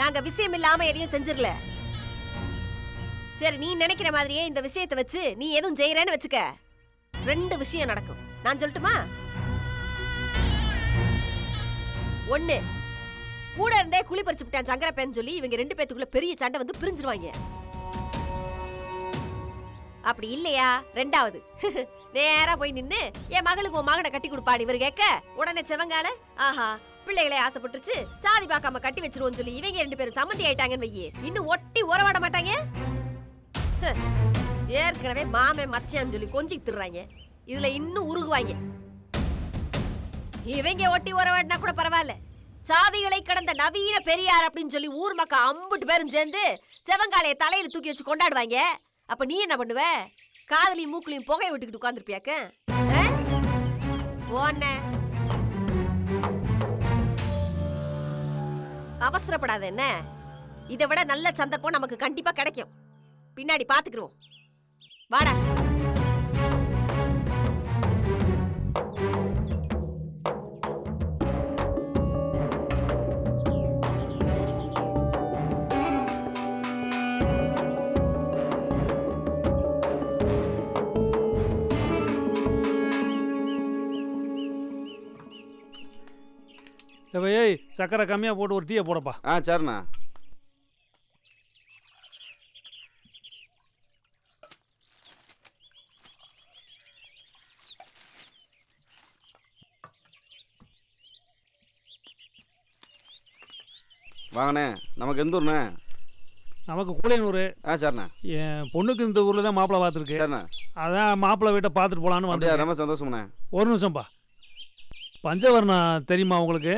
நாங்க விஷயம் இல்லாம எதையும் செஞ்சிரல. சரி, நீ நினைக்கிற மாதிரியே இந்த விஷயத்தை வச்சு நீ எதுவும் செய்யறேன்னு வச்சுக்க, 2 விஷயம் நடக்கும். நான் சொல்லட்டுமா? 1, கூட இருந்தே குழி பறிச்சு விட்டான் சங்கரப்பேன்னு சொல்லி இவங்க 2 பேத்துக்குள்ள பெரிய சண்டை வந்து பிரிஞ்சிருவாங்க. அப்படி இல்லையா, 2வது நேரா போய் நின்னு என் மகளுக்கு உன் மகனை கட்டி கொடுப்பாடு இவர் கேட்க, உடனே செவங்கால ஆஹா பிள்ளைகளை ஆசைப்பட்டுச்சு சாதி பார்க்காம கட்டி வச்சிருவோம் சொல்லி இவங்க 2 பேரும் சம்மந்தி ஆயிட்டாங்கன்னு வையே, இன்னும் ஒட்டி உறவாட மாட்டாங்க. ஏற்கனவே மாமே மச்சான்னு சொல்லி கொஞ்சிக்கு திடுறாங்க, இதுல இன்னும் உருகுவாங்க. இவங்க ஒட்டி உறவாடினா கூட பரவாயில்ல, சாதிகளை கடந்த நவீன பெரியார் அப்படின்னு சொல்லி ஊர் மக்கள் 50 பேரும் சேர்ந்து செவங்காலைய தலையில தூக்கி வச்சு கொண்டாடுவாங்க. அப்ப நீ என்ன பண்ணுவ? காதலையும் மூக்குலையும் புகையை விட்டுக்கிட்டு உட்கார்ந்துருப்பியாக்க? அவசரப்படாத என்ன, இதை விட நல்ல சந்தர்ப்பம் நமக்கு கண்டிப்பா கிடைக்கும், பின்னாடி பாத்துக்கிறோம். வாடா. ஏய், சக்கரை கம்மியாக போட்டு ஒரு டீயை போடப்பா. சரிண்ணா. வாங்கண்ணே. நமக்கு எந்த ஊர்ண்ணே? நமக்கு கூலையனூர். சரிண்ணா. என் பொண்ணுக்கு இந்த ஊரில் தான் மாப்பிள்ளை பார்த்துருக்கு. சரிண்ணா. அதான் மாப்பிள்ளை வீட்டை பார்த்துட்டு போகலான்னு வந்து. ரொம்ப சந்தோஷம்ண்ணே. ஒரு நிமிஷம்ப்பா. பஞ்சவர்ணம் தெரியுமா உங்களுக்கு?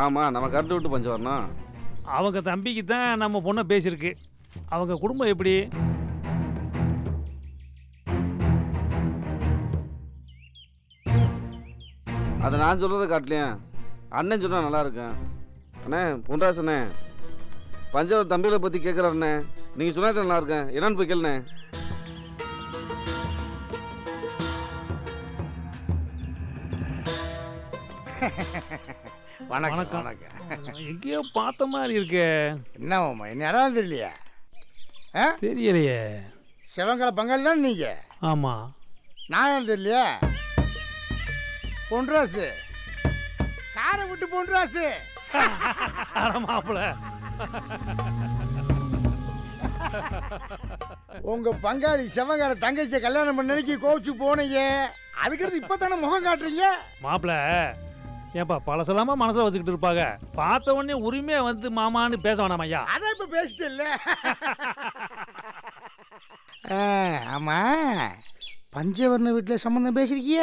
ஆமாம், நம்ம கரெக்டு விட்டு பஞ்சவர்ணம். அவங்க தம்பிக்கு தான் நம்ம பொண்ணை பேசியிருக்கு. அவங்க குடும்பம் எப்படி? அதை நான் சொல்கிறத காட்டலையேன், அண்ணன் சொன்னால் நல்லா இருக்கும். அண்ணே பொன்ராசண்ணே, பஞ்சவர் தம்பிகளை பற்றி கேட்குறாருண்ணே, நீங்கள் சொன்னா நல்லா இருக்கேன், என்னன்னு போய் கேளுண்ணே. வணக்கம். எங்கேயோ பார்த்த மாதிரி இருக்கே. என்ன மாமா, என்ன இடம் தெரியலையா? தெரியலையே. சிவங்கால பங்காளி தான் நீங்க? ஆமா. நான் தெரியலையா? பொன்ராசு, காரை விட்டு பொன்ராசு. மாப்பிள, உங்க பங்காளி சிவங்கால தங்கச்சியை கல்யாணம் பண்ண நினைக்கி கோவிச்சு போனீங்க, அதுக்கடுத்து இப்பதானே முகம் காட்டுறீங்க. மாப்பிள ஏப்பா பழசலாமா மனசில் வச்சுக்கிட்டு இருப்பாங்க, பார்த்த உடனே உரிமையா வந்து மாமான்னு பேச வேணாம் ஐயா. அதான் இப்ப பேசிட்டு இல்ல. ஆமா, பஞ்சவர்ண வீட்டுல சம்பந்தம் பேசிருக்கிய?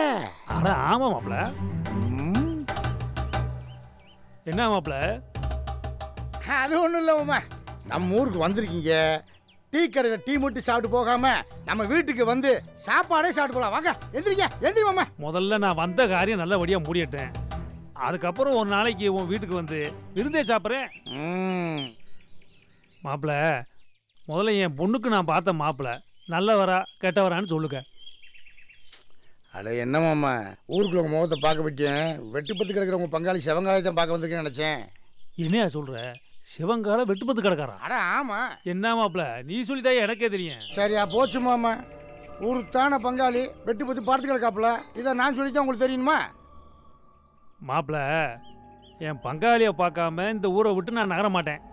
அட ஆமா மாப்பிள. என்ன மாப்பிள? அது ஒண்ணும் இல்ல மாமா, நம்ம ஊருக்கு வந்திருக்கீங்க, டீ கடையில் டீ மட்டும் சாப்பிட்டு போகாம நம்ம வீட்டுக்கு வந்து சாப்பாடே சாப்பிட்டு போலாம். வாங்க எந்திரிங்க, எந்திரி மாமா. முதல்ல நான் வந்த காரியம் நல்லபடியா முடியட்டேன், அதுக்கப்புறம் ஒரு நாளைக்கு உன் வீட்டுக்கு வந்து விருந்தே சாப்பிட்றேன். மாப்பிள்ள, முதல்ல என் பொண்ணுக்கு நான் பார்த்த மாப்பிள்ள நல்லவரா கெட்டவரான்னு சொல்லுங்க. அட என்ன மாமா, ஊருக்குள்ள உங்க முகத்தை பார்க்க விட்டேன், வெட்டி பத்து கிடக்கிற உங்க பங்காளி சிவங்காலை தான் பார்க்க வந்திருக்கேன்னு நினைச்சேன். என்னையா சொல்ற? சிவங்கால வெட்டுப்பத்து கிடக்காரா? அட ஆமா. என்ன மாப்பிள்ள, நீ சொல்லிதான் எனக்கே தெரியும். சரியா போச்சு மாமா, ஊருத்தான பங்காளி வெட்டி பத்து பார்த்து கிடக்காப்புல, இதை நான் சொல்லித்தான் உங்களுக்கு தெரியுமா? மாப்பிள்ள, என் பங்காளியை பார்க்காம இந்த ஊரை விட்டு நான் நகர மாட்டேன்.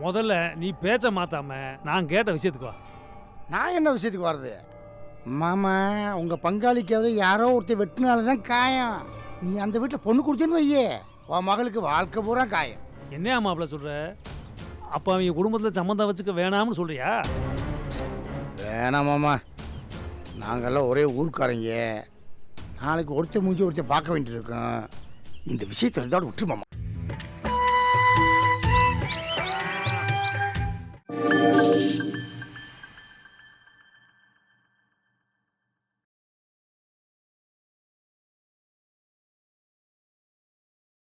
முதல்ல நீ பேச்ச மாத்தாம நான் கேட்ட விஷயத்துக்கு வா. நான் என்ன விஷயத்துக்கு வர்றது மாமா? உங்க பங்காளிக்காவது யாரோ ஒருத்தர் வெட்டினால்தான் காயம். நீ அந்த வீட்டில் பொண்ணு கொடுத்தேன்னு வையே, உன் மகளுக்கு வாழ்க்கை பூரா காயம். என்னையா மாப்பிள்ள சொல்ற? அப்போ அவங்க குடும்பத்தில் சம்மந்தம் வச்சுக்க வேணாம்னு சொல்றியா? வேணாம் மாமா, நாங்கள்லாம் ஒரே ஊருக்காரங்க, நாளைக்கு ஒருத்தர் மூஞ்சி ஒருத்தர் பார்க்க வேண்டியிருக்கோம். இந்த விஷயத்தை விட்டுருமாமா.